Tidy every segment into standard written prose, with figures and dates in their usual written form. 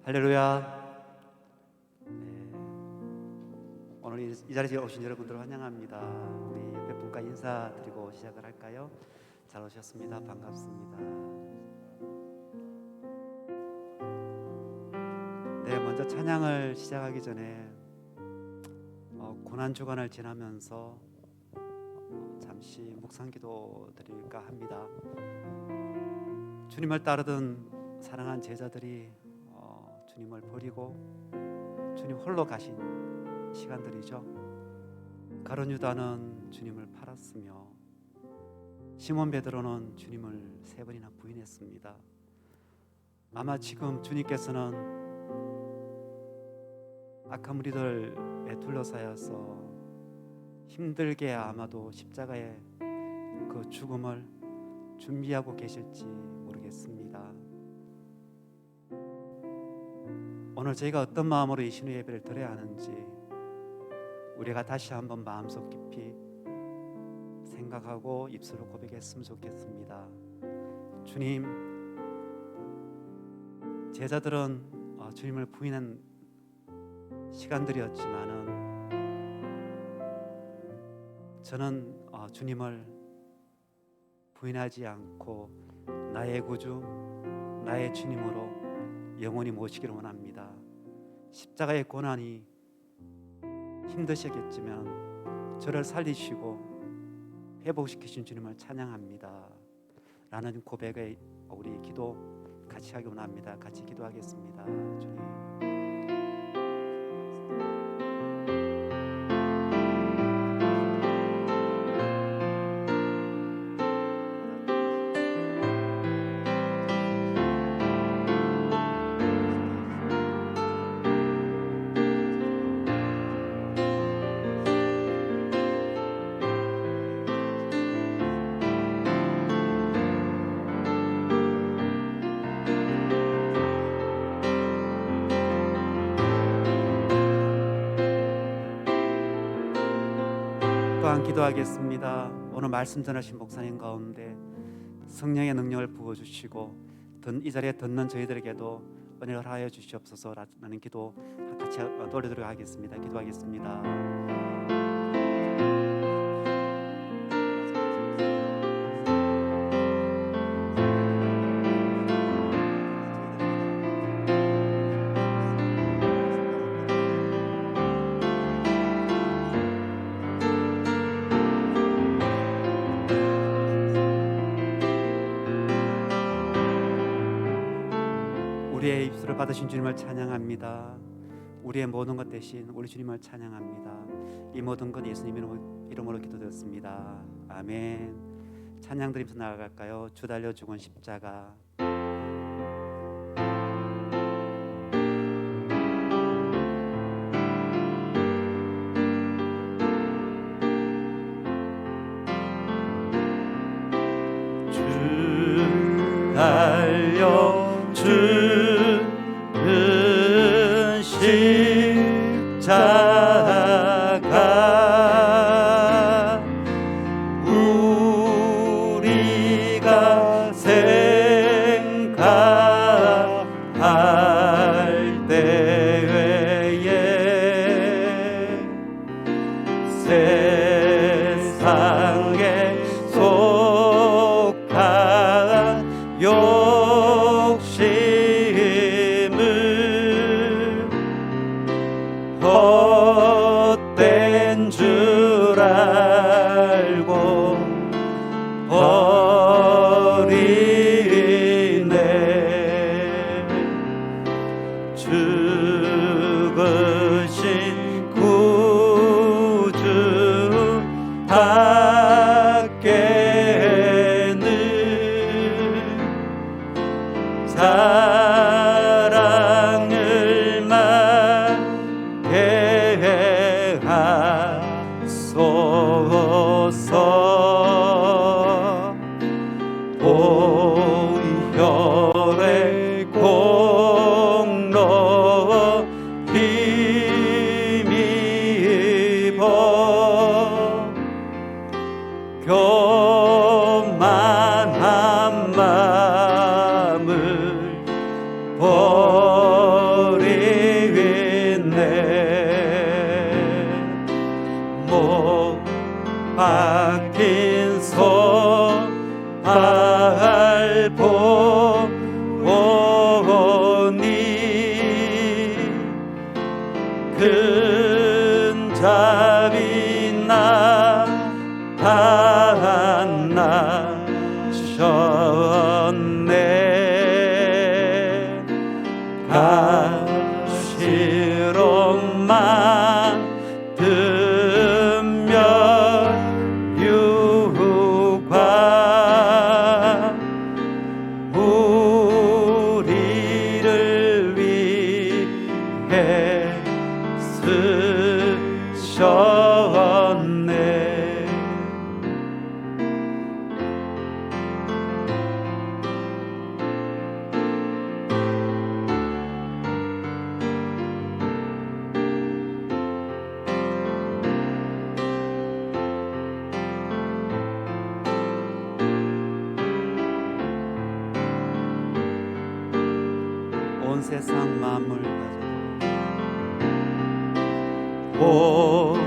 할렐루야. 네, 오늘 이 자리에 오신 여러분들을 환영합니다. 우리 옆에 분과 인사드리고 시작을 할까요? 잘 오셨습니다. 반갑습니다. 네, 먼저 찬양을 시작하기 전에 고난 주간을 지나면서 잠시 묵상기도 드릴까 합니다. 주님을 따르던 사랑한 제자들이 주님을 버리고 주님 홀로 가신 시간들이죠. 가룟 유다는 주님을 팔았으며 시몬 베드로는 주님을 3번이나 부인했습니다. 아마 지금 주님께서는 악한 무리들에 둘러싸여서 힘들게 아마도 십자가의 그 죽음을 준비하고 계실지 모르겠습니다. 오늘 저희가 어떤 마음으로 이 신의 예배를 드려야 하는지 우리가 다시 한번 마음속 깊이 생각하고 입술로 고백했으면 좋겠습니다. 주님, 제자들은 주님을 부인한 시간들이었지만은 저는 주님을 부인하지 않고 나의 구주, 나의 주님으로 영원히 모시기를 원합니다. 십자가의 고난이 힘드셨겠지만 저를 살리시고 회복시키신 주님을 찬양합니다 라는 고백의 우리 기도 같이 하기 원합니다. 같이 기도하겠습니다. 주님, 또한 기도하겠습니다. 오늘 말씀 전하신 목사님 가운데 성령의 능력을 부어주시고 이 자리에 듣는 저희들에게도 은혜를 하여 주시옵소서라는 기도 같이 돌려드리도록 하겠습니다. 기도하겠습니다. 우리의 입술을 받으신 주님을 찬양합니다. 우리의 모든 것 대신 우리 주님을 찬양합니다. 이 모든 것 예수님 이름으로 기도드렸습니다. 아멘. 찬양 드리면서 나아갈까요? 주 달려 죽은 십자가. 주 달려 죽은 십자가 우리가 생각할 때에 세상에 속한 헛된 줄 알고 버리네. 죽으신 구주 밖에는 사랑을 만게 하소서. 보혈의 공로 힘입어 교만한 마음을 버리네. 밟보오니 큰 자비 나타나셨네. 가시로 만든 멸류관 우리를 위해 쓰셨네. 온 세상 만물 가져도 온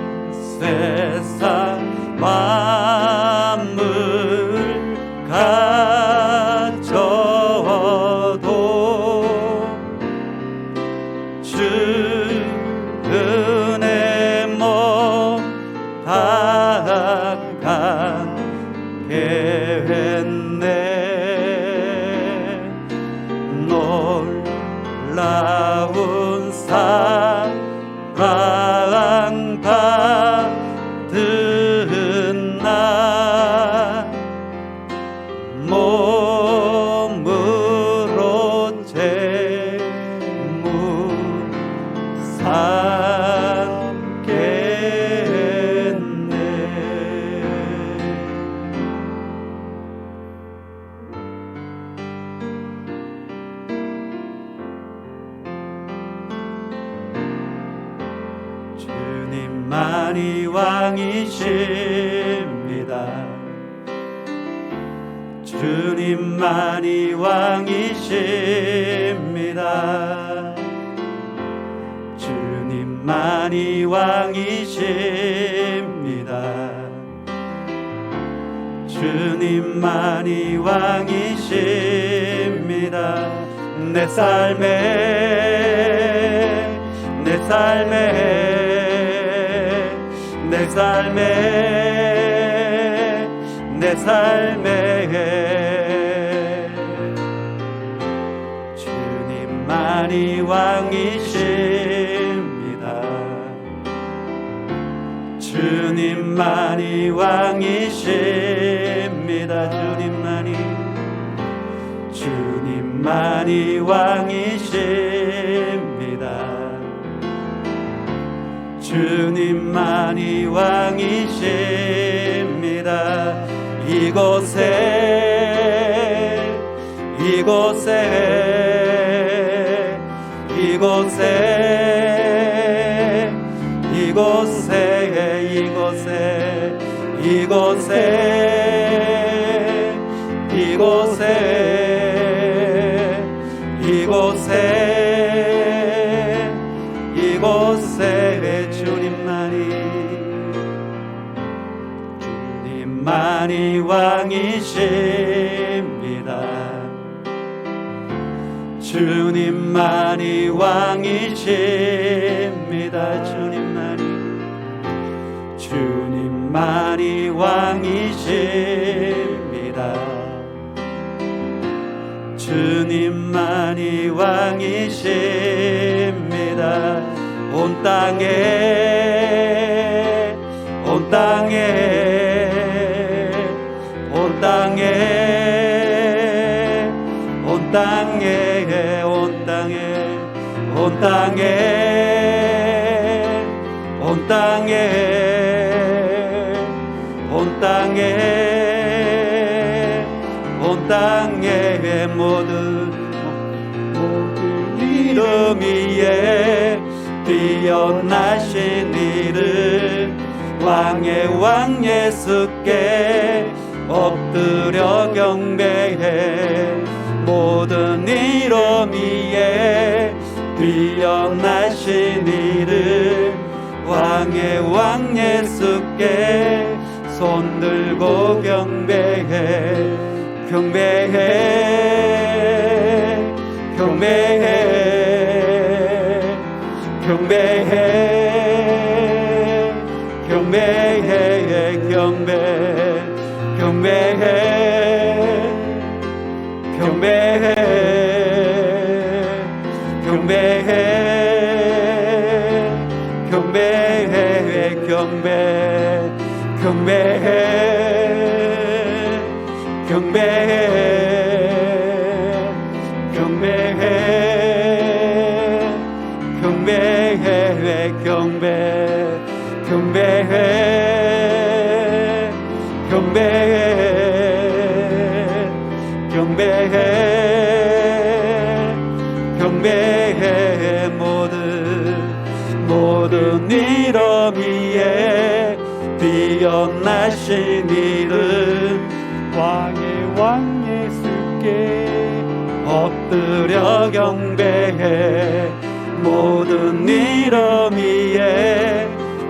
세상 만물 가져도 주 은혜 못하게 했네. 놀라운 사랑받은 나 몸으로 재물 삼겠네. 주님만이 왕이십니다. 주님만이 왕이십니다. 주님만이 왕이십니다. 주님만이 왕이십니다. 내 삶에 내 삶에 내 삶에 내 삶에 주님만이 왕이십니다. 주님만이 왕이십니다. 주님만이 왕이십니다. 주님만이 왕이십니다. 이곳에 이곳에 이곳에 이곳에 이곳에 이곳에 이곳에 이곳에 이곳에 주님만이 왕이십니다. 주님만이 왕이십니다. 주님만이 왕이십니다. 주님만이 왕이십니다. 온 땅에 온 땅에 온 땅에 온 땅에 온 땅에 온 땅에 온 땅에 온 땅에 온 땅에 모든 이름 위에 뛰어나신 이를 왕의 왕 예수께 엎드려 경배해. 모든 이름 위에 뛰어나신 이를 왕의 왕 예수께 손들고 경배해. 경배해 경배해 경배해 경배해 경배 경배해 경배해 경배해 경배해 경배 경배해 경배해 경배해 경배해 경배 경배해 경배해 경배해 경배해 모든 이름 위에 뛰어나신 이름 왕의 왕 예수께 엎드려 경배해 모든 이름 위에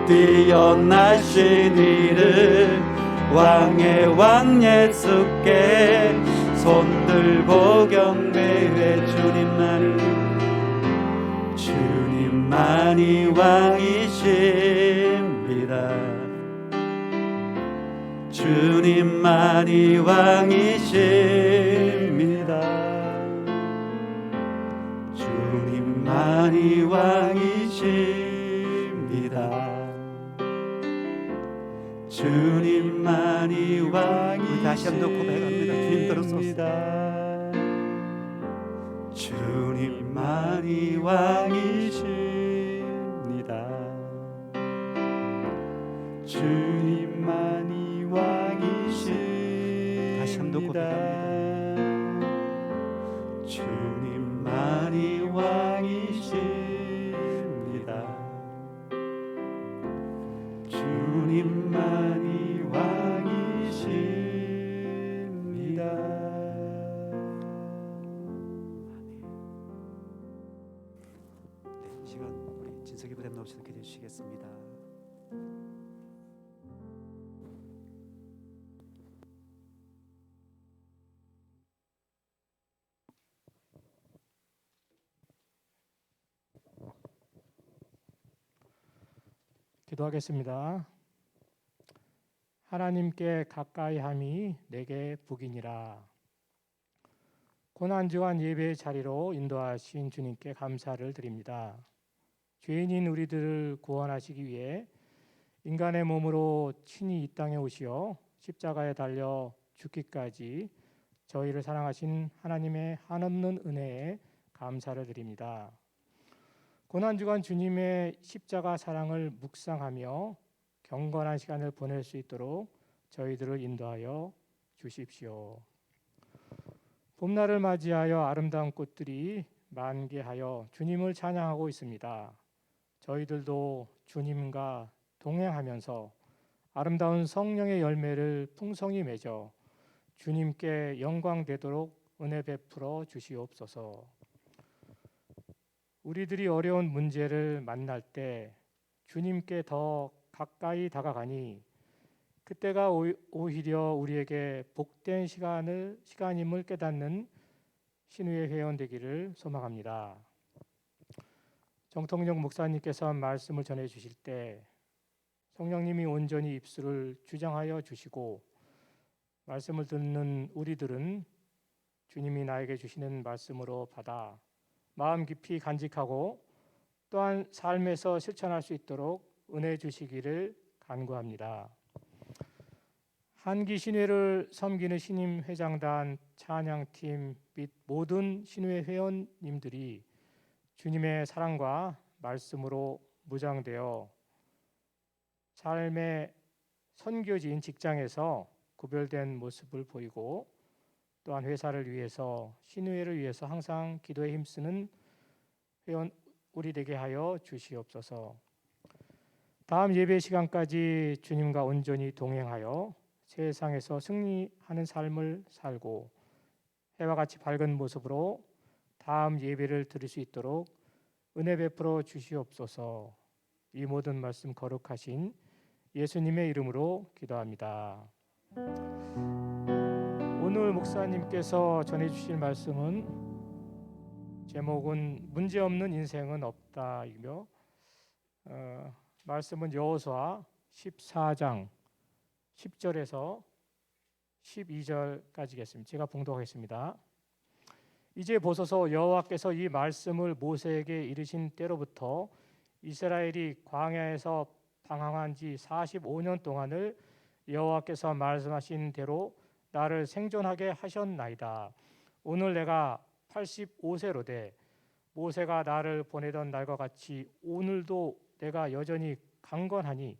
뛰어나신 이름 왕의 왕 예수께 손들고 경배해 주님만이 왕이십니다. 주님만이 왕이십니다. 주님만이 왕이십니다. 주님만이 왕이십니다. 다시 한번 고백합니다. 주님 들으소서. 주님만이 왕이십니다. 주님만이 왕이십니다. 다시 한번 고백합니다. 주님만이 왕이십니다. 주님만이 왕이십니다. 이 시간 우리 진석이 부담 없이 기도해 주시겠습니다. 기도하겠습니다. 하나님께 가까이함이 내게 복이니라. 고난주한 예배의 자리로 인도하신 주님께 감사를 드립니다. 죄인인 우리들을 구원하시기 위해 인간의 몸으로 친히 이 땅에 오시어 십자가에 달려 죽기까지 저희를 사랑하신 하나님의 한없는 은혜에 감사를 드립니다. 고난주간 주님의 십자가 사랑을 묵상하며 경건한 시간을 보낼 수 있도록 저희들을 인도하여 주십시오. 봄날을 맞이하여 아름다운 꽃들이 만개하여 주님을 찬양하고 있습니다. 저희들도 주님과 동행하면서 아름다운 성령의 열매를 풍성히 맺어 주님께 영광되도록 은혜 베풀어 주시옵소서. 우리들이 어려운 문제를 만날 때 주님께 더 가까이 다가가니 그때가 오히려 우리에게 복된 시간임을 깨닫는 신우의 회원 되기를 소망합니다. 정통영 목사님께서 말씀을 전해 주실 때 성령님이 온전히 입술을 주장하여 주시고 말씀을 듣는 우리들은 주님이 나에게 주시는 말씀으로 받아 마음 깊이 간직하고 또한 삶에서 실천할 수 있도록 은혜 주시기를 간구합니다. 한기 신회를 섬기는 신임 회장단 찬양팀 및 모든 신회 회원님들이 주님의 사랑과 말씀으로 무장되어 삶의 선교지인 직장에서 구별된 모습을 보이고 또한 회사를 위해서 신회를 위해서 항상 기도에 힘쓰는 회원 우리 되게 하여 주시옵소서. 다음 예배 시간까지 주님과 온전히 동행하여 세상에서 승리하는 삶을 살고 해와 같이 밝은 모습으로 다음 예배를 드릴 수 있도록 은혜 베풀어 주시옵소서. 이 모든 말씀 거룩하신 예수님의 이름으로 기도합니다. 오늘 목사님께서 전해주실 말씀은 제목은 문제없는 인생은 없다이며 말씀은 여호수아 14장 10절에서 12절까지겠습니다. 제가 봉독하겠습니다. 이제 보소서 여호와께서 이 말씀을 모세에게 이르신 때로부터 이스라엘이 광야에서 방황한 지 45년 동안을 여호와께서 말씀하신 대로 나를 생존하게 하셨나이다. 오늘 내가 85세로 돼 모세가 나를 보내던 날과 같이 오늘도 내가 여전히 강건하니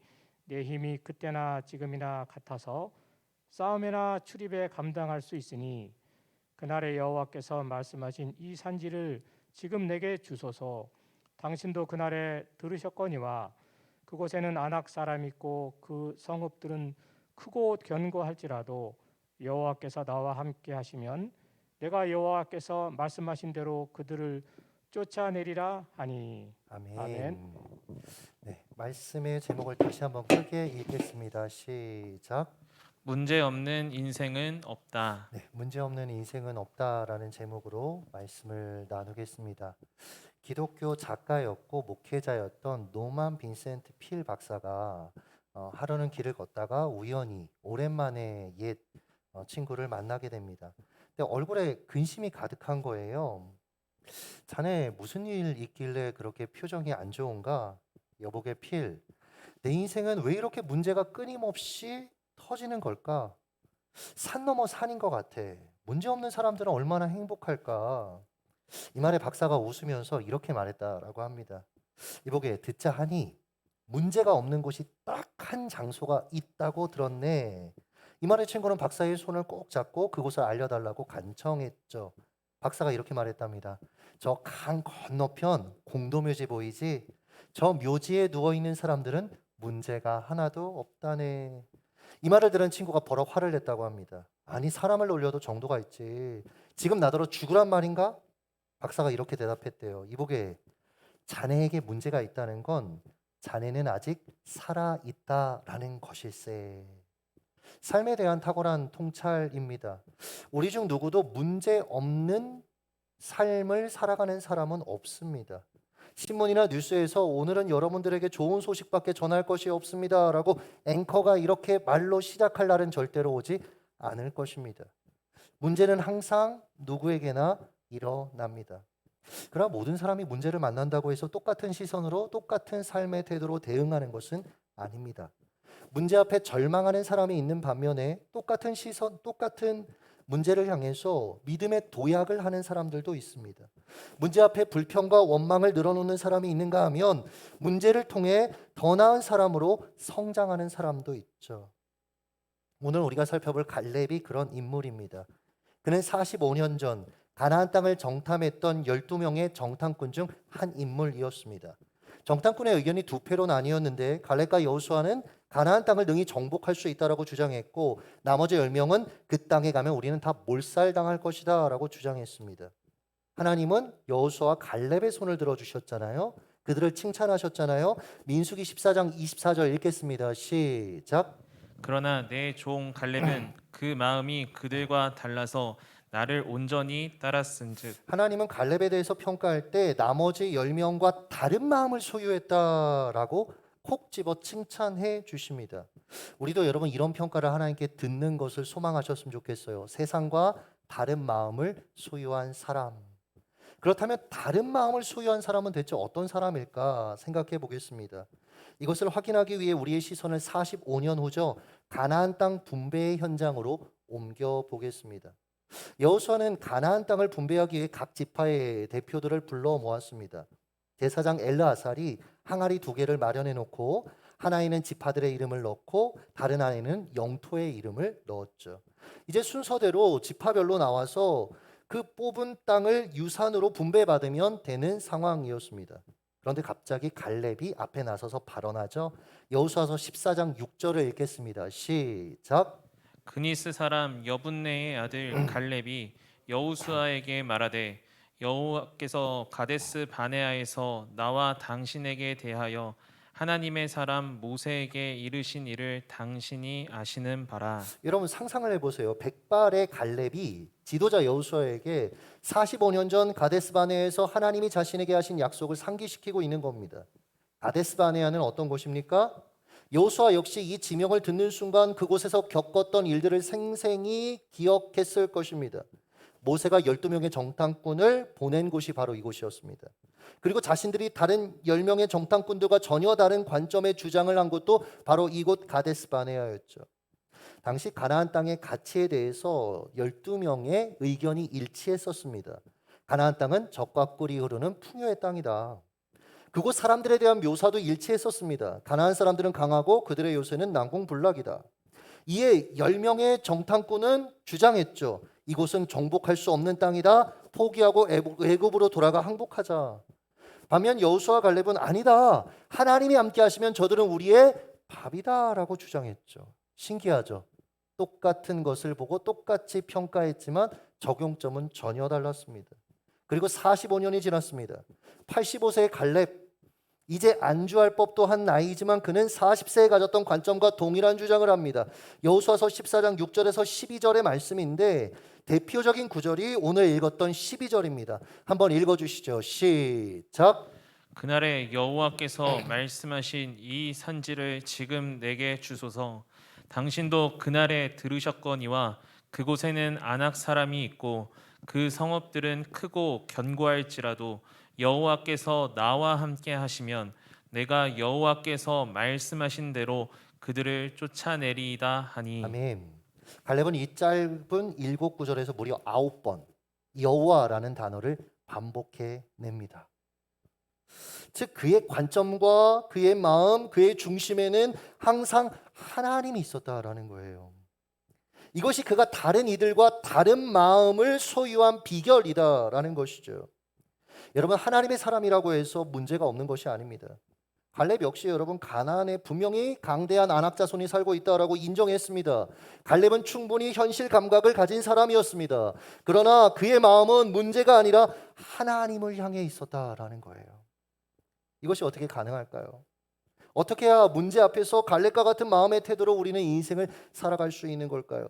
내 힘이 그때나 지금이나 같아서 싸움이나 출입에 감당할 수 있으니 그날에 여호와께서 말씀하신 이 산지를 지금 내게 주소서. 당신도 그날에 들으셨거니와 그곳에는 아낙 사람이 있고 그 성읍들은 크고 견고할지라도 여호와께서 나와 함께 하시면 내가 여호와께서 말씀하신 대로 그들을 쫓아내리라 하니. 아멘. 아멘. 네, 말씀의 제목을 다시 한번 크게 읽겠습니다. 시작. 문제없는 인생은 없다. 네, 문제없는 인생은 없다라는 제목으로 말씀을 나누겠습니다. 기독교 작가였고 목회자였던 노만 빈센트 필 박사가 하루는 길을 걷다가 우연히 오랜만에 옛 친구를 만나게 됩니다. 근데 얼굴에 근심이 가득한 거예요. 자네 무슨 일 있길래 그렇게 표정이 안 좋은가? 여보게 필, 내 인생은 왜 이렇게 문제가 끊임없이 터지는 걸까? 산 넘어 산인 것 같아. 문제없는 사람들은 얼마나 행복할까? 이 말에 박사가 웃으면서 이렇게 말했다라고 합니다. 이보게, 듣자 하니 문제가 없는 곳이 딱 한 장소가 있다고 들었네. 이 말에 친구는 박사의 손을 꼭 잡고 그곳을 알려달라고 간청했죠. 박사가 이렇게 말했답니다. 저 강 건너편 공도묘지 보이지? 저 묘지에 누워있는 사람들은 문제가 하나도 없다네. 이 말을 들은 친구가 버럭 화를 냈다고 합니다. 아니, 사람을 놀려도 정도가 있지. 지금 나더러 죽으란 말인가? 박사가 이렇게 대답했대요. 이보게, 자네에게 문제가 있다는 건 자네는 아직 살아있다라는 것일세. 삶에 대한 탁월한 통찰입니다. 우리 중 누구도 문제 없는 삶을 살아가는 사람은 없습니다. 신문이나 뉴스에서 오늘은 여러분들에게 좋은 소식밖에 전할 것이 없습니다 라고 앵커가 이렇게 말로 시작할 날은 절대로 오지 않을 것입니다. 문제는 항상 누구에게나 일어납니다. 그러나 모든 사람이 문제를 만난다고 해서 똑같은 시선으로 똑같은 삶의 태도로 대응하는 것은 아닙니다. 문제 앞에 절망하는 사람이 있는 반면에 똑같은 시선, 똑같은 문제를 향해서 믿음의 도약을 하는 사람들도 있습니다. 문제 앞에 불평과 원망을 늘어놓는 사람이 있는가 하면 문제를 통해 더 나은 사람으로 성장하는 사람도 있죠. 오늘 우리가 살펴볼 갈렙이 그런 인물입니다. 그는 45년 전 가나안 땅을 정탐했던 12명의 정탐꾼 중 한 인물이었습니다. 정탐꾼의 의견이 두 패로 나뉘었는데 갈렙과 여호수아는 가나안 땅을 능히 정복할 수 있다라고 주장했고 나머지 10명은 그 땅에 가면 우리는 다 몰살당할 것이다 라고 주장했습니다. 하나님은 여호수아와 갈렙의 손을 들어주셨잖아요. 그들을 칭찬하셨잖아요. 민수기 14장 24절 읽겠습니다. 시작. 그러나 내 종 갈렙은 그 마음이 그들과 달라서 나를 온전히 따랐은즉. 하나님은 갈렙에 대해서 평가할 때 나머지 10명과 다른 마음을 소유했다라고 콕 집어 칭찬해 주십니다. 우리도 여러분 이런 평가를 하나님께 듣는 것을 소망하셨으면 좋겠어요. 세상과 다른 마음을 소유한 사람. 그렇다면 다른 마음을 소유한 사람은 대체 어떤 사람일까 생각해 보겠습니다. 이것을 확인하기 위해 우리의 시선을 45년 후죠. 가나안 땅 분배의 현장으로 옮겨 보겠습니다. 여호수아는 가나안 땅을 분배하기 위해 각 지파의 대표들을 불러 모았습니다. 제사장 엘르아살이 항아리 2개를 마련해 놓고 하나에는 지파들의 이름을 넣고 다른 안에는 영토의 이름을 넣었죠. 이제 순서대로 지파별로 나와서 그 뽑은 땅을 유산으로 분배받으면 되는 상황이었습니다. 그런데 갑자기 갈렙이 앞에 나서서 발언하죠. 여호수아서 14장 6절을 읽겠습니다. 시작. 그니스 사람 여분네의 아들 갈렙이 여호수아에게 말하되 여호와께서 가데스 바네아에서 나와 당신에게 대하여 하나님의 사람 모세에게 이르신 일을 당신이 아시는 바라. 여러분 상상을 해보세요. 백발의 갈렙이 지도자 여호수아에게 45년 전 가데스바네에서 하나님이 자신에게 하신 약속을 상기시키고 있는 겁니다. 가데스바네아는 어떤 곳입니까? 여호수아 역시 이 지명을 듣는 순간 그곳에서 겪었던 일들을 생생히 기억했을 것입니다. 모세가 12명의 정탐꾼을 보낸 곳이 바로 이곳이었습니다. 그리고 자신들이 다른 10명의 정탐꾼들과 전혀 다른 관점의 주장을 한 곳도 바로 이곳 가데스바네아였죠. 당시 가나안 땅의 가치에 대해서 12명의 의견이 일치했었습니다. 가나안 땅은 젖과 꿀이 흐르는 풍요의 땅이다. 그곳 사람들에 대한 묘사도 일치했었습니다. 가나안 사람들은 강하고 그들의 요새는 난공불락이다. 이에 10명의 정탐꾼은 주장했죠. 이곳은 정복할 수 없는 땅이다. 포기하고 애굽으로 돌아가 항복하자. 반면 여호수아 갈렙은 아니다. 하나님이 함께 하시면 저들은 우리의 밥이다라고 주장했죠. 신기하죠. 똑같은 것을 보고 똑같이 평가했지만 적용점은 전혀 달랐습니다. 그리고 45년이 지났습니다. 85세의 갈렙, 이제 안주할 법도 한 나이지만 그는 40세에 가졌던 관점과 동일한 주장을 합니다. 여호수아서 14장 6절에서 12절의 말씀인데 대표적인 구절이 오늘 읽었던 12절입니다. 한번 읽어주시죠. 시작. 그날에 여호와께서 말씀하신 이 산지를 지금 내게 주소서. 당신도 그날에 들으셨거니와 그곳에는 아낙 사람이 있고 그 성읍들은 크고 견고할지라도 여호와께서 나와 함께 하시면 내가 여호와께서 말씀하신 대로 그들을 쫓아내리이다 하니. 아멘. 갈렙은 이 짧은 7구절에서 무려 9번 여호와라는 단어를 반복해 냅니다. 즉 그의 관점과 그의 마음, 그의 중심에는 항상 하나님이 있었다라는 거예요. 이것이 그가 다른 이들과 다른 마음을 소유한 비결이다라는 것이죠. 여러분, 하나님의 사람이라고 해서 문제가 없는 것이 아닙니다. 갈렙 역시 여러분 가나안에 분명히 강대한 아낙 자손이 살고 있다라고 인정했습니다. 갈렙은 충분히 현실 감각을 가진 사람이었습니다. 그러나 그의 마음은 문제가 아니라 하나님을 향해 있었다라는 거예요. 이것이 어떻게 가능할까요? 어떻게 해야 문제 앞에서 갈렙과 같은 마음의 태도로 우리는 인생을 살아갈 수 있는 걸까요?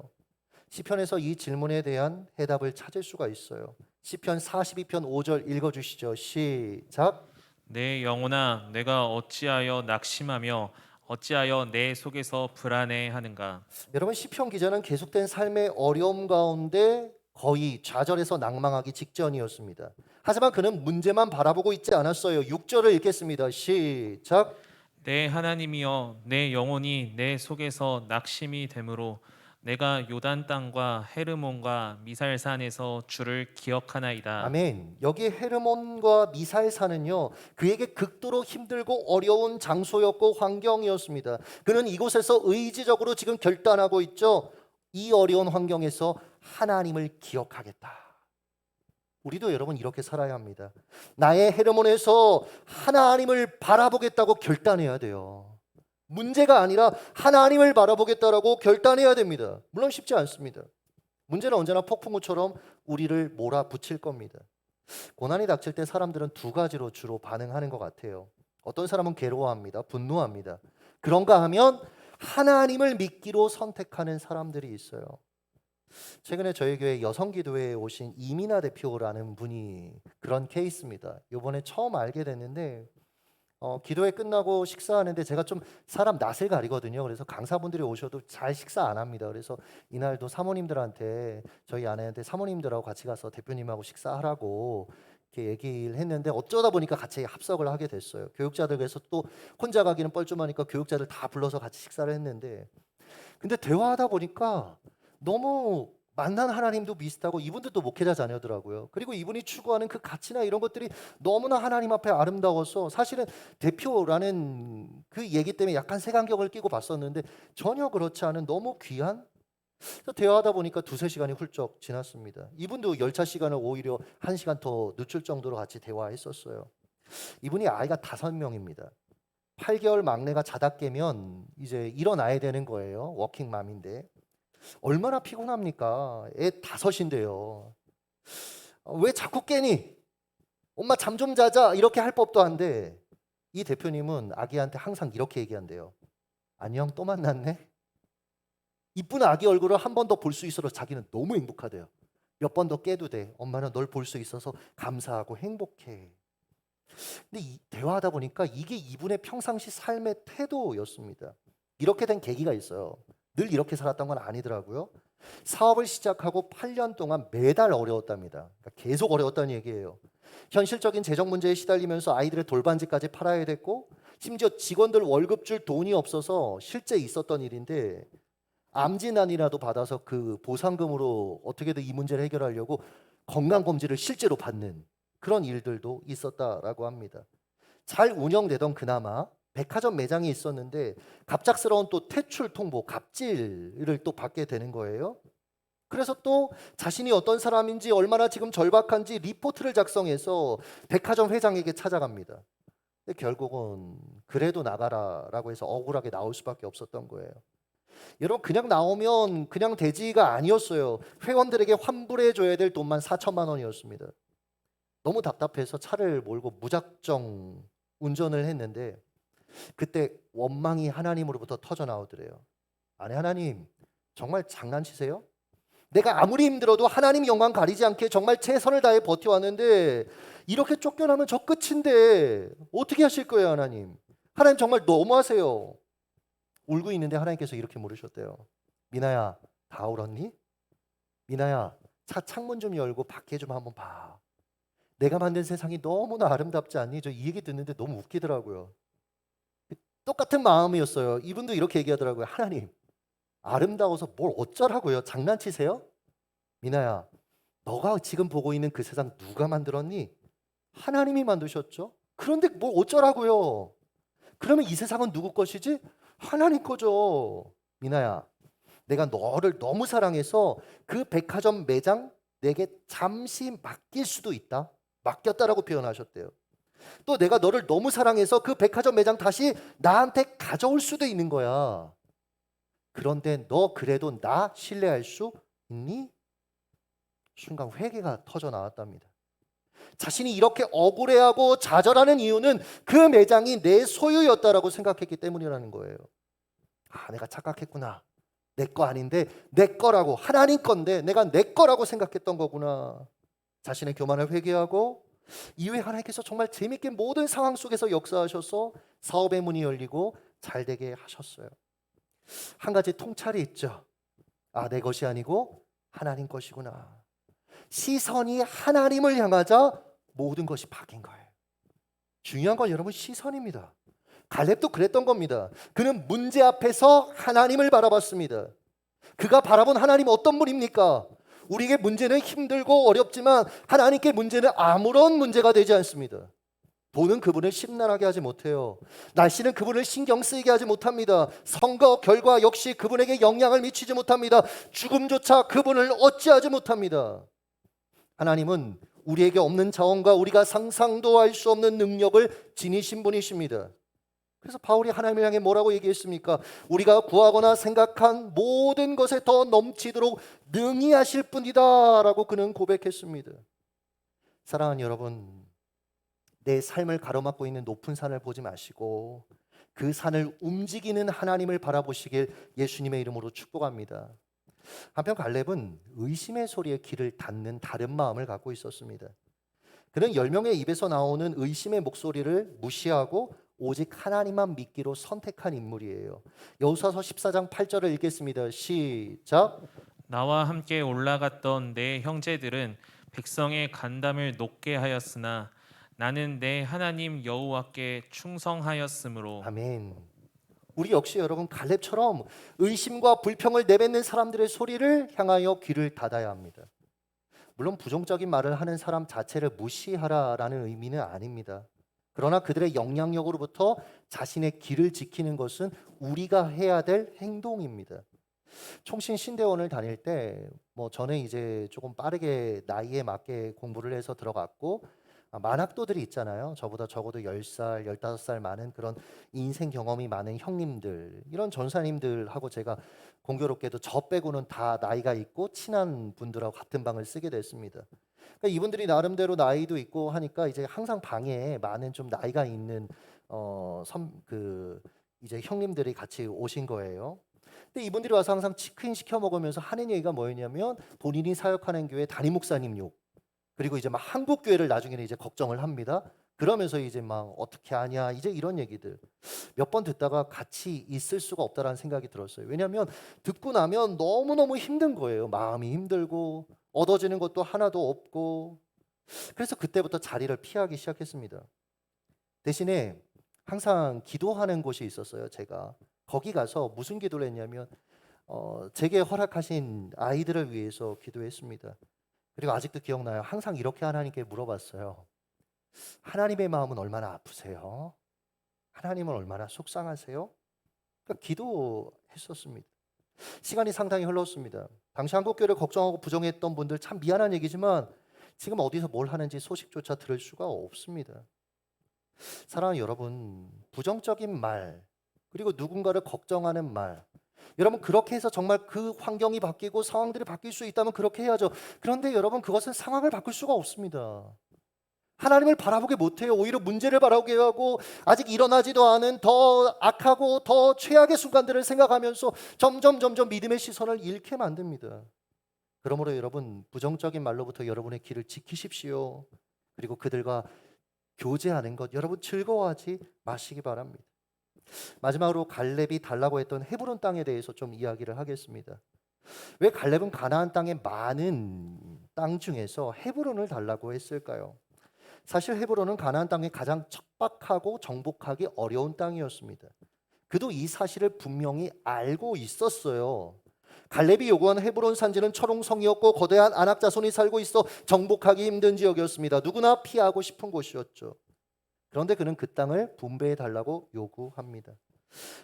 시편에서 이 질문에 대한 해답을 찾을 수가 있어요. 시편 42편 5절 읽어주시죠. 시작. 내 영혼아 내가 어찌하여 낙심하며 어찌하여 내 속에서 불안해하는가. 여러분, 시편 기자는 계속된 삶의 어려움 가운데 거의 좌절해서 낭망하기 직전이었습니다. 하지만 그는 문제만 바라보고 있지 않았어요. 6절을 읽겠습니다. 시작. 내 하나님이여 내 영혼이 내 속에서 낙심이 되므로 내가 요단 땅과 헤르몬과 미살산에서 주를 기억하나이다. 아멘. 여기 헤르몬과 미살산은요, 그에게 극도로 힘들고 어려운 장소였고 환경이었습니다. 그는 이곳에서 의지적으로 지금 결단하고 있죠. 이 어려운 환경에서 하나님을 기억하겠다. 우리도 여러분 이렇게 살아야 합니다. 나의 헤르몬에서 하나님을 바라보겠다고 결단해야 돼요. 문제가 아니라 하나님을 바라보겠다라고 결단해야 됩니다. 물론 쉽지 않습니다. 문제는 언제나 폭풍우처럼 우리를 몰아붙일 겁니다. 고난이 닥칠 때 사람들은 두 가지로 주로 반응하는 것 같아요. 어떤 사람은 괴로워합니다. 분노합니다. 그런가 하면 하나님을 믿기로 선택하는 사람들이 있어요. 최근에 저희 교회 여성기도회에 오신 이민아 대표라는 분이 그런 케이스입니다. 이번에 처음 알게 됐는데 기도회 끝나고 식사하는데 제가 좀 사람 낯을 가리거든요. 그래서 강사분들이 오셔도 잘 식사 안 합니다. 그래서 이날도 사모님들한테 저희 아내한테 사모님들하고 같이 가서 대표님하고 식사하라고 이렇게 얘기를 했는데 어쩌다 보니까 같이 합석을 하게 됐어요. 교육자들 그래서 또 혼자 가기는 뻘쭘하니까 교육자들 다 불러서 같이 식사를 했는데 근데 대화하다 보니까 너무 만난 하나님도 비슷하고 이분들도 목회자 자녀더라고요. 그리고 이분이 추구하는 그 가치나 이런 것들이 너무나 하나님 앞에 아름다워서 사실은 대표라는 그 얘기 때문에 약간 색안경을 끼고 봤었는데 전혀 그렇지 않은 너무 귀한 대화하다 보니까 2-3시간이 훌쩍 지났습니다. 이분도 열차 시간을 오히려 1시간 더 늦출 정도로 같이 대화했었어요. 이분이 아이가 5명입니다. 8개월 막내가 자다 깨면 이제 일어나야 되는 거예요. 워킹맘인데 얼마나 피곤합니까? 애 5인데요. 왜 자꾸 깨니? 엄마 잠 좀 자자 이렇게 할 법도 한데 이 대표님은 아기한테 항상 이렇게 얘기한대요. 안녕, 또 만났네. 이쁜 아기 얼굴을 한 번 더 볼 수 있어서 자기는 너무 행복하대요. 몇 번 더 깨도 돼. 엄마는 널 볼 수 있어서 감사하고 행복해. 근데 대화하다 보니까 이게 이분의 평상시 삶의 태도였습니다. 이렇게 된 계기가 있어요. 늘 이렇게 살았던 건 아니더라고요. 사업을 시작하고 8년 동안 매달 어려웠답니다. 그러니까 계속 어려웠다는 얘기예요. 현실적인 재정 문제에 시달리면서 아이들의 돌반지까지 팔아야 됐고, 심지어 직원들 월급 줄 돈이 없어서 실제 있었던 일인데, 암진단이라도 받아서 그 보상금으로 어떻게든 이 문제를 해결하려고 건강검진을 실제로 받는 그런 일들도 있었다라고 합니다. 잘 운영되던 그나마 백화점 매장이 있었는데 갑작스러운 또 퇴출 통보, 갑질을 또 받게 되는 거예요. 그래서 또 자신이 어떤 사람인지 얼마나 지금 절박한지 리포트를 작성해서 백화점 회장에게 찾아갑니다. 근데 결국은 그래도 나가라라고 해서 억울하게 나올 수밖에 없었던 거예요. 여러분, 그냥 나오면 그냥 되지가 아니었어요. 회원들에게 환불해 줘야 될 돈만 4천만 원이었습니다. 너무 답답해서 차를 몰고 무작정 운전을 했는데 그때 원망이 하나님으로부터 터져 나오더래요. 아니, 하나님 정말 장난치세요? 내가 아무리 힘들어도 하나님 영광 가리지 않게 정말 최선을 다해 버텨왔는데 이렇게 쫓겨나면 저 끝인데 어떻게 하실 거예요, 하나님? 하나님 정말 너무하세요. 울고 있는데 하나님께서 이렇게 물으셨대요. 미나야, 다 울었니? 미나야, 차 창문 좀 열고 밖에 좀 한번 봐. 내가 만든 세상이 너무나 아름답지 않니? 저 이 얘기 듣는데 너무 웃기더라고요. 똑같은 마음이었어요. 이분도 이렇게 얘기하더라고요. 하나님, 아름다워서 뭘 어쩌라고요? 장난치세요? 미나야, 너가 지금 보고 있는 그 세상 누가 만들었니? 하나님이 만드셨죠. 그런데 뭘 어쩌라고요? 그러면 이 세상은 누구 것이지? 하나님 거죠. 미나야, 내가 너를 너무 사랑해서 그 백화점 매장 내게 잠시 맡길 수도 있다. 맡겼다라고 표현하셨대요. 또 내가 너를 너무 사랑해서 그 백화점 매장 다시 나한테 가져올 수도 있는 거야. 그런데 너 그래도 나 신뢰할 수 있니? 순간 회개가 터져 나왔답니다. 자신이 이렇게 억울해하고 좌절하는 이유는 그 매장이 내 소유였다라고 생각했기 때문이라는 거예요. 아, 내가 착각했구나. 내 거 아닌데 내 거라고, 하나님 건데 내가 내 거라고 생각했던 거구나. 자신의 교만을 회개하고 이후에 하나님께서 정말 재밌게 모든 상황 속에서 역사하셔서 사업의 문이 열리고 잘 되게 하셨어요. 한 가지 통찰이 있죠. 아, 내 것이 아니고 하나님 것이구나. 시선이 하나님을 향하자 모든 것이 바뀐 거예요. 중요한 건 여러분 시선입니다. 갈렙도 그랬던 겁니다. 그는 문제 앞에서 하나님을 바라봤습니다. 그가 바라본 하나님 어떤 분입니까? 우리에게 문제는 힘들고 어렵지만 하나님께 문제는 아무런 문제가 되지 않습니다. 돈은 그분을 심란하게 하지 못해요. 날씨는 그분을 신경 쓰이게 하지 못합니다. 선거 결과 역시 그분에게 영향을 미치지 못합니다. 죽음조차 그분을 어찌하지 못합니다. 하나님은 우리에게 없는 자원과 우리가 상상도 할 수 없는 능력을 지니신 분이십니다. 그래서 바울이 하나님을 향해 뭐라고 얘기했습니까? 우리가 구하거나 생각한 모든 것에 더 넘치도록 능히 하실 분이다 라고 그는 고백했습니다. 사랑하는 여러분, 내 삶을 가로막고 있는 높은 산을 보지 마시고 그 산을 움직이는 하나님을 바라보시길 예수님의 이름으로 축복합니다. 한편 갈렙은 의심의 소리에 귀를 닫는 다른 마음을 갖고 있었습니다. 그는 10명의 입에서 나오는 의심의 목소리를 무시하고 오직 하나님만 믿기로 선택한 인물이에요. 여호수아서 14장 8절을 읽겠습니다. 시작. 나와 함께 올라갔던 내 형제들은 백성의 간담을 높게 하였으나 나는 내 하나님 여호와께 충성하였으므로. 아멘. 우리 역시 여러분 갈렙처럼 의심과 불평을 내뱉는 사람들의 소리를 향하여 귀를 닫아야 합니다. 물론 부정적인 말을 하는 사람 자체를 무시하라라는 의미는 아닙니다. 그러나 그들의 영향력으로부터 자신의 길을 지키는 것은 우리가 해야 될 행동입니다. 총신 신대원을 다닐 때 저는 이제 조금 빠르게 나이에 맞게 공부를 해서 들어갔고 만학도들이 있잖아요. 저보다 적어도 10살, 15살 많은 그런 인생 경험이 많은 형님들, 이런 전사님들하고 제가 공교롭게도 저 빼고는 다 나이가 있고 친한 분들하고 같은 방을 쓰게 됐습니다. 그러니까 이분들이 나름대로 나이도 있고 하니까 이제 항상 방에 많은 좀 나이가 있는 이제 형님들이 같이 오신 거예요. 근데 이분들이 와서 항상 치킨 시켜 먹으면서 하는 얘기가 뭐였냐면 본인이 사역하는 교회 담임 목사님 욕, 그리고 이제 막 한국 교회를 나중에는 이제 걱정을 합니다. 그러면서 이제 막 어떻게 하냐 이제 이런 얘기들 몇 번 듣다가 같이 있을 수가 없다라는 생각이 들었어요. 왜냐하면 듣고 나면 너무너무 힘든 거예요. 마음이 힘들고 얻어지는 것도 하나도 없고. 그래서 그때부터 자리를 피하기 시작했습니다. 대신에 항상 기도하는 곳이 있었어요. 제가 거기 가서 무슨 기도를 했냐면 제게 허락하신 아이들을 위해서 기도했습니다. 그리고 아직도 기억나요. 항상 이렇게 하나님께 물어봤어요. 하나님의 마음은 얼마나 아프세요? 하나님은 얼마나 속상하세요? 그러니까 기도했었습니다. 시간이 상당히 흘렀습니다. 당시 한국교회를 걱정하고 부정했던 분들 참 미안한 얘기지만 지금 어디서 뭘 하는지 소식조차 들을 수가 없습니다. 사랑하는 여러분, 부정적인 말 그리고 누군가를 걱정하는 말, 여러분 그렇게 해서 정말 그 환경이 바뀌고 상황들이 바뀔 수 있다면 그렇게 해야죠. 그런데 여러분 그것은 상황을 바꿀 수가 없습니다. 하나님을 바라보게 못해요. 오히려 문제를 바라보게 하고 아직 일어나지도 않은 더 악하고 더 최악의 순간들을 생각하면서 점점 믿음의 시선을 잃게 만듭니다. 그러므로 여러분 부정적인 말로부터 여러분의 길을 지키십시오. 그리고 그들과 교제하는 것 여러분 즐거워하지 마시기 바랍니다. 마지막으로 갈렙이 달라고 했던 헤브론 땅에 대해서 좀 이야기를 하겠습니다. 왜 갈렙은 가나안 땅의 많은 땅 중에서 헤브론을 달라고 했을까요? 사실 헤브론은 가나안 땅의 가장 척박하고 정복하기 어려운 땅이었습니다. 그도 이 사실을 분명히 알고 있었어요. 갈렙이 요구한 헤브론 산지는 철옹성이었고 거대한 아낙 자손이 살고 있어 정복하기 힘든 지역이었습니다. 누구나 피하고 싶은 곳이었죠. 그런데 그는 그 땅을 분배해 달라고 요구합니다.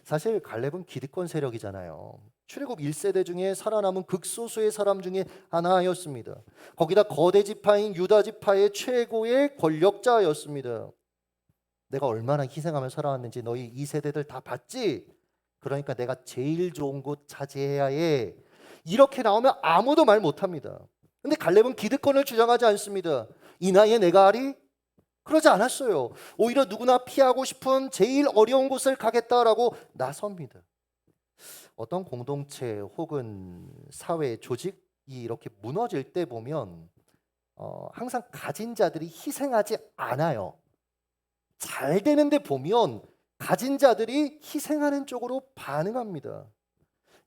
사실 갈렙은 기득권 세력이잖아요. 출애굽 1세대 중에 살아남은 극소수의 사람 중에 하나였습니다. 거기다 거대 지파인 유다 지파의 최고의 권력자였습니다. 내가 얼마나 희생하며 살아왔는지 너희 2세대들 다 봤지? 그러니까 내가 제일 좋은 곳 차지해야 해. 이렇게 나오면 아무도 말 못합니다. 근데 갈렙은 기득권을 주장하지 않습니다. 이 나이에 내가 하리? 그러지 않았어요. 오히려 누구나 피하고 싶은 제일 어려운 곳을 가겠다라고 나섭니다. 어떤 공동체 혹은 사회 조직이 이렇게 무너질 때 보면 항상 가진 자들이 희생하지 않아요. 잘 되는데 보면 가진 자들이 희생하는 쪽으로 반응합니다.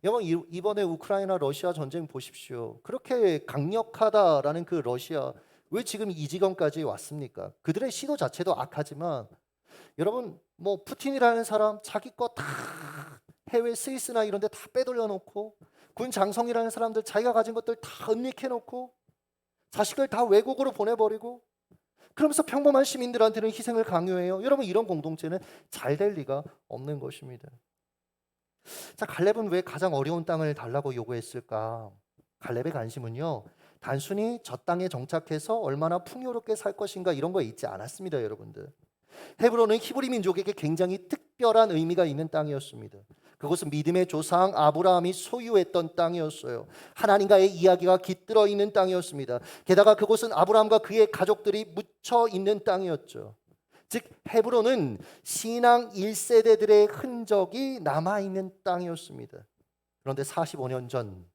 여러분 이번에 우크라이나 러시아 전쟁 보십시오. 그렇게 강력하다라는 그 러시아 왜 지금 이 지경까지 왔습니까? 그들의 시도 자체도 악하지만 여러분 뭐 푸틴이라는 사람 자기 거 다 해외 스위스나 이런 데 다 빼돌려 놓고 군 장성이라는 사람들 자기가 가진 것들 다 은닉해 놓고 자식을 다 외국으로 보내버리고 그러면서 평범한 시민들한테는 희생을 강요해요. 여러분 이런 공동체는 잘 될 리가 없는 것입니다. 자, 갈렙은 왜 가장 어려운 땅을 달라고 요구했을까? 갈렙의 관심은요. 단순히 저 땅에 정착해서 얼마나 풍요롭게 살 것인가 이런 거에 있지 않았습니다, 여러분들. 헤브론은 히브리 민족에게 굉장히 특별한 의미가 있는 땅이었습니다. 그것은 믿음의 조상 아브라함이 소유했던 땅이었어요. 하나님과의 이야기가 깃들어 있는 땅이었습니다. 게다가 그곳은 아브라함과 그의 가족들이 묻혀 있는 땅이었죠. 즉 헤브론은 신앙 1세대들의 흔적이 남아있는 땅이었습니다. 그런데 45년 전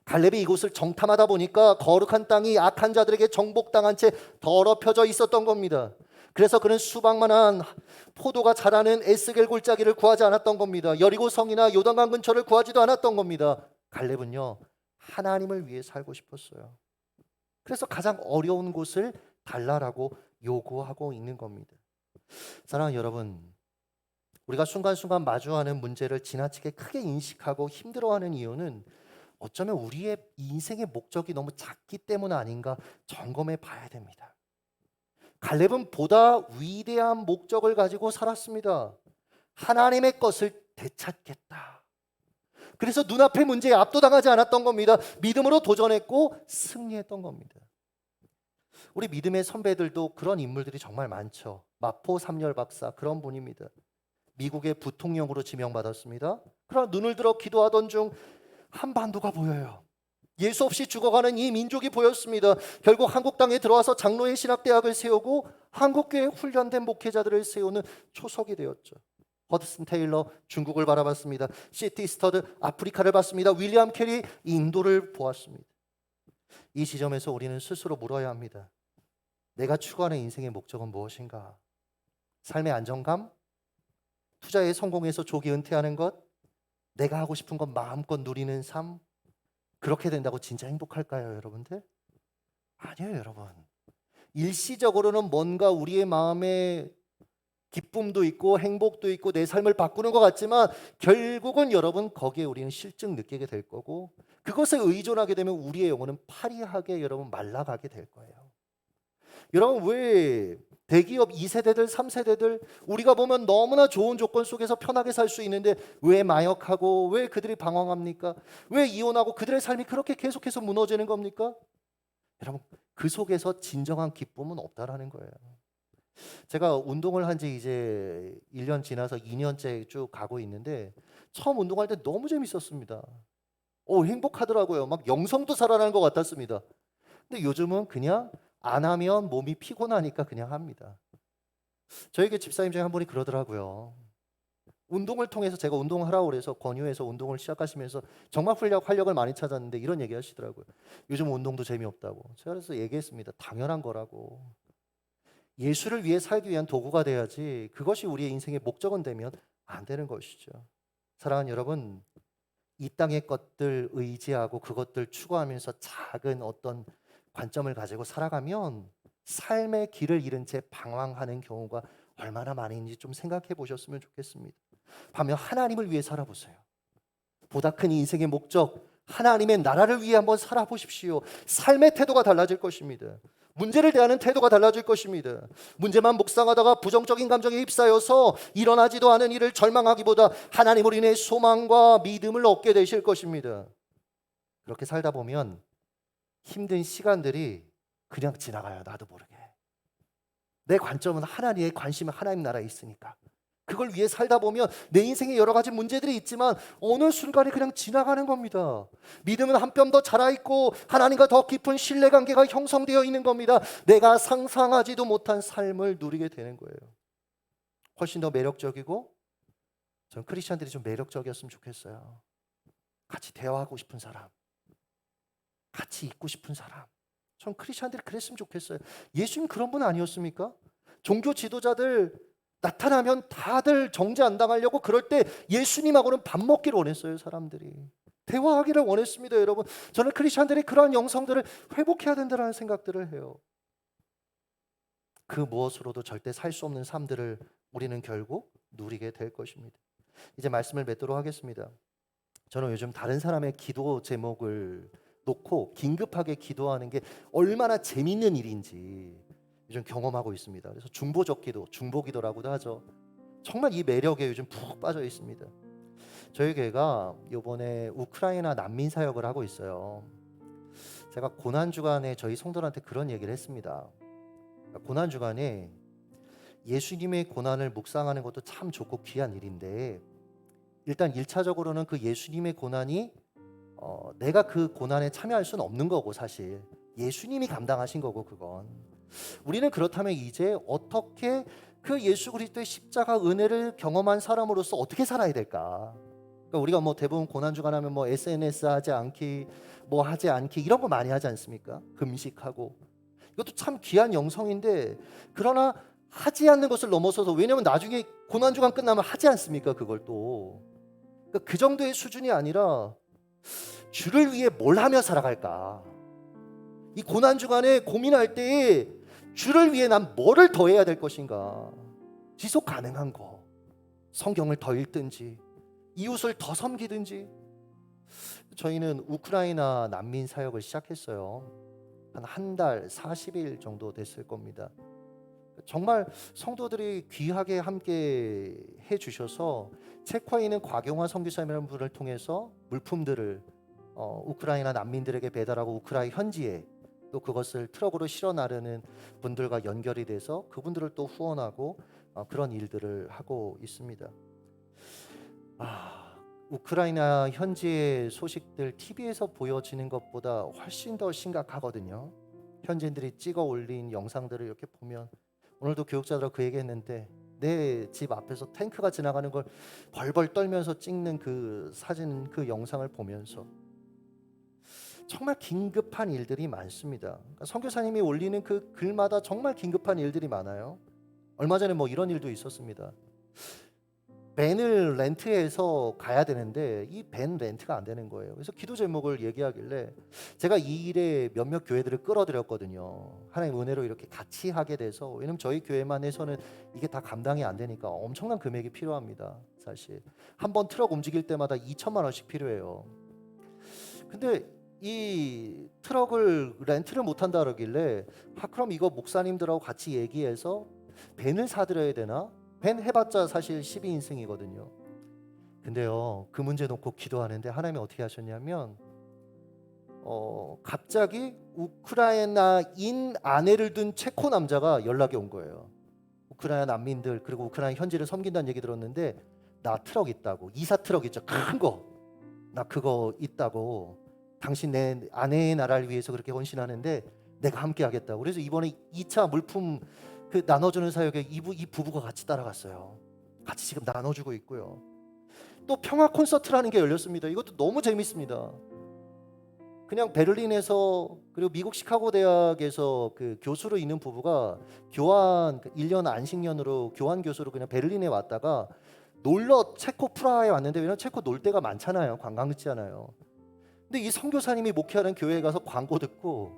갈렙이 이곳을 정탐하다 보니까 거룩한 땅이 악한 자들에게 정복당한 채 더럽혀져 있었던 겁니다. 그래서 그는 수박만한 포도가 자라는 에스겔 골짜기를 구하지 않았던 겁니다. 여리고 성이나 요단강 근처를 구하지도 않았던 겁니다. 갈렙은요 하나님을 위해 살고 싶었어요. 그래서 가장 어려운 곳을 달라라고 요구하고 있는 겁니다. 사랑하는 여러분, 우리가 순간순간 마주하는 문제를 지나치게 크게 인식하고 힘들어하는 이유는 어쩌면 우리의 인생의 목적이 너무 작기 때문 아닌가 점검해 봐야 됩니다. 갈렙은 보다 위대한 목적을 가지고 살았습니다. 하나님의 것을 되찾겠다. 그래서 눈앞의 문제에 압도당하지 않았던 겁니다. 믿음으로 도전했고 승리했던 겁니다. 우리 믿음의 선배들도 그런 인물들이 정말 많죠. 마포 삼열 박사 그런 분입니다. 미국의 부통령으로 지명받았습니다. 그러나 눈을 들어 기도하던 중 한반도가 보여요. 예수 없이 죽어가는 이 민족이 보였습니다. 결국 한국 땅에 들어와서 장로의 신학대학을 세우고 한국교회 훈련된 목회자들을 세우는 초석이 되었죠. 허드슨 테일러 중국을 바라봤습니다. C.T. 스터드 아프리카를 봤습니다. 윌리엄 캐리 인도를 보았습니다. 이 지점에서 우리는 스스로 물어야 합니다. 내가 추구하는 인생의 목적은 무엇인가? 삶의 안정감? 투자에 성공해서 조기 은퇴하는 것? 내가 하고 싶은 것 마음껏 누리는 삶? 그렇게 된다고 진짜 행복할까요, 여러분들? 아니에요, 여러분. 일시적으로는 뭔가 우리의 마음에 기쁨도 있고 행복도 있고 내 삶을 바꾸는 것 같지만 결국은 여러분 거기에 우리는 실증 느끼게 될 거고 그것에 의존하게 되면 우리의 영혼은 파리하게 여러분 말라가게 될 거예요. 여러분 왜 대기업 2세대들 3세대들 우리가 보면 너무나 좋은 조건 속에서 편하게 살 수 있는데 왜 마역하고 왜 그들이 방황합니까? 왜 이혼하고 그들의 삶이 그렇게 계속해서 무너지는 겁니까? 여러분 그 속에서 진정한 기쁨은 없다라는 거예요. 제가 운동을 한 지 이제 1년 지나서 2년째 쭉 가고 있는데 처음 운동할 때 너무 재밌었습니다. 행복하더라고요. 막 영성도 살아나는 것 같았습니다. 근데 요즘은 그냥 안 하면 몸이 피곤하니까 그냥 합니다. 저에게 집사님 중에 한 분이 그러더라고요. 운동을 통해서 제가 운동하라고 그래서 권유해서 운동을 시작하시면서 정말 활력을 많이 찾았는데 이런 얘기 하시더라고요. 요즘 운동도 재미없다고. 제가 그래서 얘기했습니다. 당연한 거라고. 예수를 위해 살기 위한 도구가 돼야지 그것이 우리의 인생의 목적은 되면 안 되는 것이죠. 사랑하는 여러분, 이 땅의 것들 의지하고 그것들 추구하면서 작은 어떤 관점을 가지고 살아가면 삶의 길을 잃은 채 방황하는 경우가 얼마나 많은지 좀 생각해 보셨으면 좋겠습니다. 반면 하나님을 위해 살아보세요. 보다 큰 인생의 목적, 하나님의 나라를 위해 한번 살아보십시오. 삶의 태도가 달라질 것입니다. 문제를 대하는 태도가 달라질 것입니다. 문제만 묵상하다가 부정적인 감정에 휩싸여서 일어나지도 않은 일을 절망하기보다 하나님으로 인해 소망과 믿음을 얻게 되실 것입니다. 그렇게 살다 보면 힘든 시간들이 그냥 지나가요. 나도 모르게. 내 관점은 하나님의 관심은 하나님 나라에 있으니까. 그걸 위해 살다 보면 내 인생에 여러 가지 문제들이 있지만 어느 순간에 그냥 지나가는 겁니다. 믿음은 한 뼘 더 자라있고 하나님과 더 깊은 신뢰관계가 형성되어 있는 겁니다. 내가 상상하지도 못한 삶을 누리게 되는 거예요. 훨씬 더 매력적이고 전 크리스천들이 좀 매력적이었으면 좋겠어요. 같이 대화하고 싶은 사람, 같이 있고 싶은 사람. 전 크리스천들이 그랬으면 좋겠어요. 예수님 그런 분 아니었습니까? 종교 지도자들 나타나면 다들 정죄 안 당하려고 그럴 때 예수님하고는 밥 먹기를 원했어요. 사람들이 대화하기를 원했습니다. 여러분 저는 크리스천들이 그러한 영성들을 회복해야 된다는 생각들을 해요. 그 무엇으로도 절대 살 수 없는 삶들을 우리는 결국 누리게 될 것입니다. 이제 말씀을 맺도록 하겠습니다. 저는 요즘 다른 사람의 기도 제목을 놓고 긴급하게 기도하는 게 얼마나 재밌는 일인지 요즘 경험하고 있습니다. 그래서 중보적 기도, 중보기도라고도 하죠. 정말 이 매력에 요즘 푹 빠져 있습니다. 저희 교회가 이번에 우크라이나 난민 사역을 하고 있어요. 제가 고난주간에 저희 성도들한테 그런 얘기를 했습니다. 고난주간에 예수님의 고난을 묵상하는 것도 참 좋고 귀한 일인데 일단 1차적으로는 그 예수님의 고난이 내가 그 고난에 참여할 수는 없는 거고 사실 예수님이 감당하신 거고 그건 우리는 그렇다면 이제 어떻게 그 예수 그리스도의 십자가 은혜를 경험한 사람으로서 어떻게 살아야 될까? 그러니까 우리가 뭐 대부분 고난주간 하면 뭐 SNS 하지 않기 뭐 하지 않기 이런 거 많이 하지 않습니까? 금식하고 이것도 참 귀한 영성인데 그러나 하지 않는 것을 넘어서서 왜냐하면 나중에 고난주간 끝나면 하지 않습니까? 그걸 또 그러니까 그 정도의 수준이 아니라 주를 위해 뭘 하며 살아갈까? 이 고난주간에 고민할 때에 주를 위해 난 뭐를 더 해야 될 것인가? 지속 가능한 거 성경을 더 읽든지 이웃을 더 섬기든지 저희는 우크라이나 난민 사역을 시작했어요. 한 달 40일 정도 됐을 겁니다. 정말 성도들이 귀하게 함께 해주셔서 체코에 있는 곽용화 선교사님이라는 분을 통해서 물품들을 우크라이나 난민들에게 배달하고 우크라이나 현지에 또 그것을 트럭으로 실어 나르는 분들과 연결이 돼서 그분들을 또 후원하고 그런 일들을 하고 있습니다. 우크라이나 현지의 소식들 TV에서 보여지는 것보다 훨씬 더 심각하거든요. 현지인들이 찍어 올린 영상들을 이렇게 보면, 오늘도 교육자들하고 그 얘기했는데, 내 집 앞에서 탱크가 지나가는 걸 벌벌 떨면서 찍는 그 사진, 그 영상을 보면서 정말 긴급한 일들이 많습니다. 그러니까 선교사님이 올리는 그 글마다 정말 긴급한 일들이 많아요. 얼마 전에 뭐 이런 일도 있었습니다. 밴을 렌트해서 가야 되는데 이 밴 렌트가 안 되는 거예요. 그래서 기도 제목을 얘기하길래 제가 이 일에 몇몇 교회들을 끌어들였거든요. 하나님 은혜로 이렇게 같이 하게 돼서, 왜냐면 저희 교회만 해서는 이게 다 감당이 안 되니까 엄청난 금액이 필요합니다. 사실 한 번 트럭 움직일 때마다 2천만 원씩 필요해요. 근데 이 트럭을 렌트를 못 한다 그러길래, 그럼 이거 목사님들하고 같이 얘기해서 밴을 사드려야 되나? 밴 해봤자 사실 12인승이거든요. 근데요, 그 문제 놓고 기도하는데 하나님이 어떻게 하셨냐면, 갑자기 우크라이나인 아내를 둔 체코 남자가 연락이 온 거예요. 우크라이나 난민들, 그리고 우크라이나 현지를 섬긴다는 얘기 들었는데, 나 트럭 있다고, 이사 트럭 있죠, 큰 거, 나 그거 있다고, 당신 내 아내의 나라를 위해서 그렇게 헌신하는데 내가 함께 하겠다고. 그래서 이번에 2차 물품 그 나눠주는 사역에 이 부부가 같이 따라갔어요. 같이 지금 나눠주고 있고요. 또 평화 콘서트라는 게 열렸습니다. 이것도 너무 재밌습니다. 그냥 베를린에서, 그리고 미국 시카고 대학에서 그 교수로 있는 부부가 교환 1년 안식년으로 교환 교수로 그냥 베를린에 왔다가 놀러 체코 프라하에 왔는데, 왜냐면 체코 놀 데가 많잖아요. 관광지잖아요. 근데 이 선교사님이 목회하는 교회에 가서 광고 듣고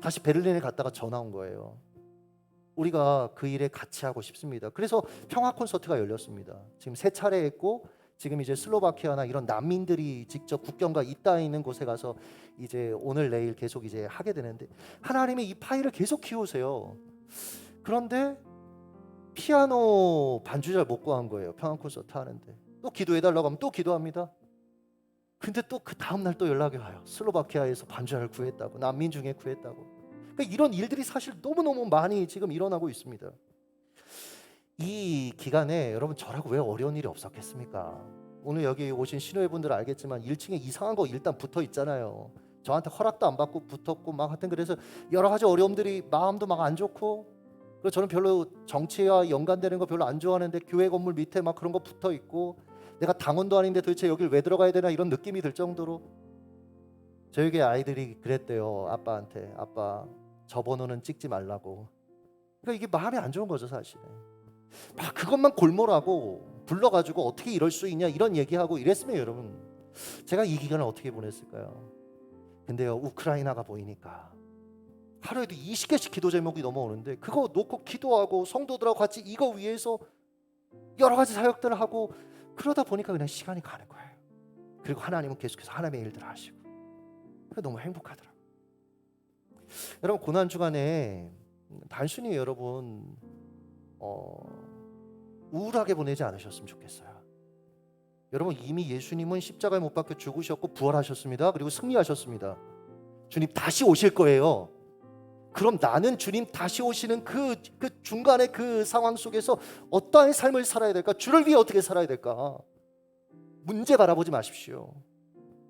다시 베를린에 갔다가 전화 온 거예요. 우리가 그 일에 같이 하고 싶습니다. 그래서 평화 콘서트가 열렸습니다. 지금 3차례 했고, 지금 이제 슬로바키아나 이런 난민들이 직접 국경과 잇닿아 있는 곳에 가서 이제 오늘 내일 계속 이제 하게 되는데, 하나님이 이 파일을 계속 키우세요. 그런데 피아노 반주자를 못 구한 거예요. 평화 콘서트 하는데. 또 기도해달라고 하면 또 기도합니다. 근데 또 그 다음날 또 연락이 와요. 슬로바키아에서 반주자를 구했다고, 난민 중에 구했다고. 그러니까 이런 일들이 사실 너무너무 많이 지금 일어나고 있습니다. 이 기간에 여러분, 저라고 왜 어려운 일이 없었겠습니까? 오늘 여기 오신 신호회분들 알겠지만 1층에 이상한 거 일단 붙어 있잖아요. 저한테 허락도 안 받고 붙었고 막 하여튼, 그래서 여러 가지 어려움들이, 마음도 막 안 좋고, 그리고 저는 별로 정치와 연관되는 거 별로 안 좋아하는데 교회 건물 밑에 막 그런 거 붙어 있고, 내가 당원도 아닌데 도대체 여길 왜 들어가야 되나 이런 느낌이 들 정도로. 저에게 아이들이 그랬대요. 아빠한테, 아빠 저 번호는 찍지 말라고. 그러니까 이게 마음이 안 좋은 거죠 사실은. 막 그것만 골몰하고 불러가지고 어떻게 이럴 수 있냐 이런 얘기하고 이랬으면 여러분, 제가 이 기간을 어떻게 보냈을까요? 근데요, 우크라이나가 보이니까 하루에도 20개씩 기도 제목이 넘어오는데, 그거 놓고 기도하고 성도들하고 같이 이거 위해서 여러 가지 사역들을 하고, 그러다 보니까 그냥 시간이 가는 거예요. 그리고 하나님은 계속해서 하나님의 일들을 하시고, 너무 행복하더라고요. 여러분, 고난 주간에 단순히 여러분 우울하게 보내지 않으셨으면 좋겠어요. 여러분, 이미 예수님은 십자가에 못 박혀 죽으셨고 부활하셨습니다. 그리고 승리하셨습니다. 주님 다시 오실 거예요. 그럼 나는 주님 다시 오시는 그 중간에 그 상황 속에서 어떠한 삶을 살아야 될까? 주를 위해 어떻게 살아야 될까? 문제 바라보지 마십시오.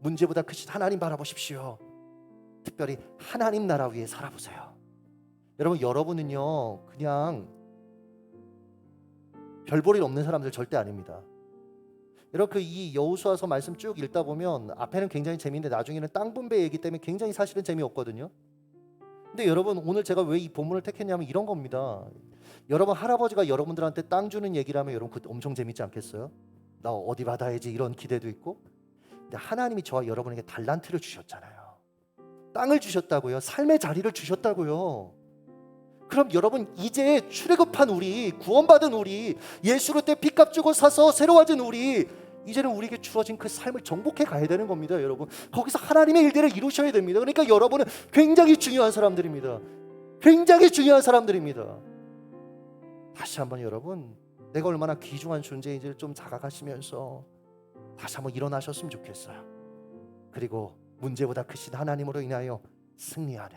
문제보다 크신 하나님 바라보십시오. 특별히 하나님 나라 위해 살아보세요. 여러분, 여러분은요 그냥 별 볼 일 없는 사람들 절대 아닙니다. 여러분, 이 여호수아서 말씀 쭉 읽다 보면 앞에는 굉장히 재미있는데 나중에는 땅 분배 얘기 때문에 굉장히 사실은 재미없거든요. 근데 여러분, 오늘 제가 왜 이 본문을 택했냐면 이런 겁니다. 여러분, 할아버지가 여러분들한테 땅 주는 얘기를 하면 여러분 그거 엄청 재밌지 않겠어요? 나 어디 받아야지 이런 기대도 있고. 근데 하나님이 저와 여러분에게 달란트를 주셨잖아요. 땅을 주셨다고요. 삶의 자리를 주셨다고요. 그럼 여러분, 이제 출애굽한 우리, 구원받은 우리, 예수로 때 빚값 주고 사서 새로워진 우리, 이제는 우리에게 주어진 그 삶을 정복해 가야 되는 겁니다. 여러분, 거기서 하나님의 일들을 이루셔야 됩니다. 그러니까 여러분은 굉장히 중요한 사람들입니다. 굉장히 중요한 사람들입니다. 다시 한번 여러분, 내가 얼마나 귀중한 존재인지를 좀 자각하시면서 다시 한번 일어나셨으면 좋겠어요. 그리고 문제보다 크신 하나님으로 인하여 승리하는,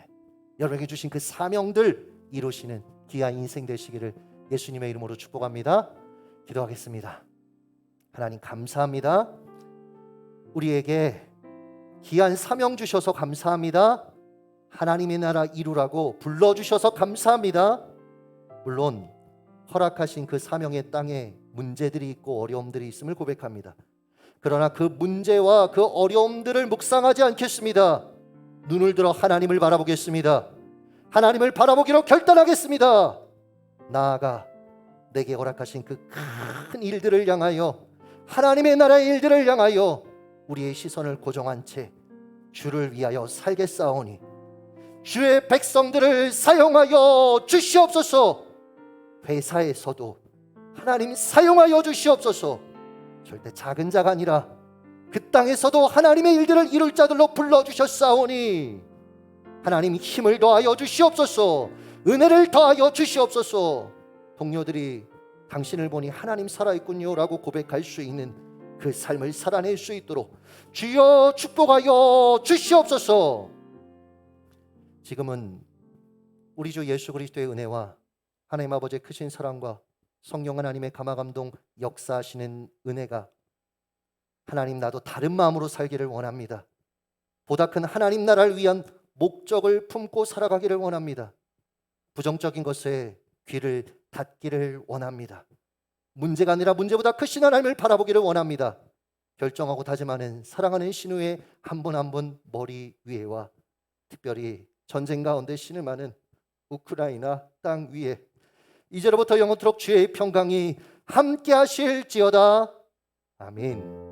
여러분에게 주신 그 사명들 이루시는 귀한 인생 되시기를 예수님의 이름으로 축복합니다. 기도하겠습니다. 하나님 감사합니다. 우리에게 귀한 사명 주셔서 감사합니다. 하나님의 나라 이루라고 불러주셔서 감사합니다. 물론 허락하신 그 사명의 땅에 문제들이 있고 어려움들이 있음을 고백합니다. 그러나 그 문제와 그 어려움들을 묵상하지 않겠습니다. 눈을 들어 하나님을 바라보겠습니다. 하나님을 바라보기로 결단하겠습니다. 나아가 내게 허락하신 그 큰 일들을 향하여, 하나님의 나라의 일들을 향하여 우리의 시선을 고정한 채 주를 위하여 살겠사오니 주의 백성들을 사용하여 주시옵소서. 회사에서도 하나님 사용하여 주시옵소서. 절대 작은 자가 아니라 그 땅에서도 하나님의 일들을 이룰 자들로 불러주셨사오니 하나님 힘을 더하여 주시옵소서. 은혜를 더하여 주시옵소서. 동료들이 당신을 보니 하나님 살아있군요 라고 고백할 수 있는 그 삶을 살아낼 수 있도록 주여 축복하여 주시옵소서. 지금은 우리 주 예수 그리스도의 은혜와 하나님 아버지의 크신 사랑과 성령 하나님의 감화감동 역사하시는 은혜가, 하나님 나도 다른 마음으로 살기를 원합니다. 보다 큰 하나님 나라를 위한 목적을 품고 살아가기를 원합니다. 부정적인 것에 귀를 닫기를 원합니다. 문제가 아니라 문제보다 크신 하나님을 바라보기를 원합니다. 결정하고 다짐하는 사랑하는 신우의 한 분 한 분 머리 위에와 특별히 전쟁 가운데 신음하는 우크라이나 땅 위에 이제로부터 영원토록 주의 평강이 함께 하실지어다. 아멘.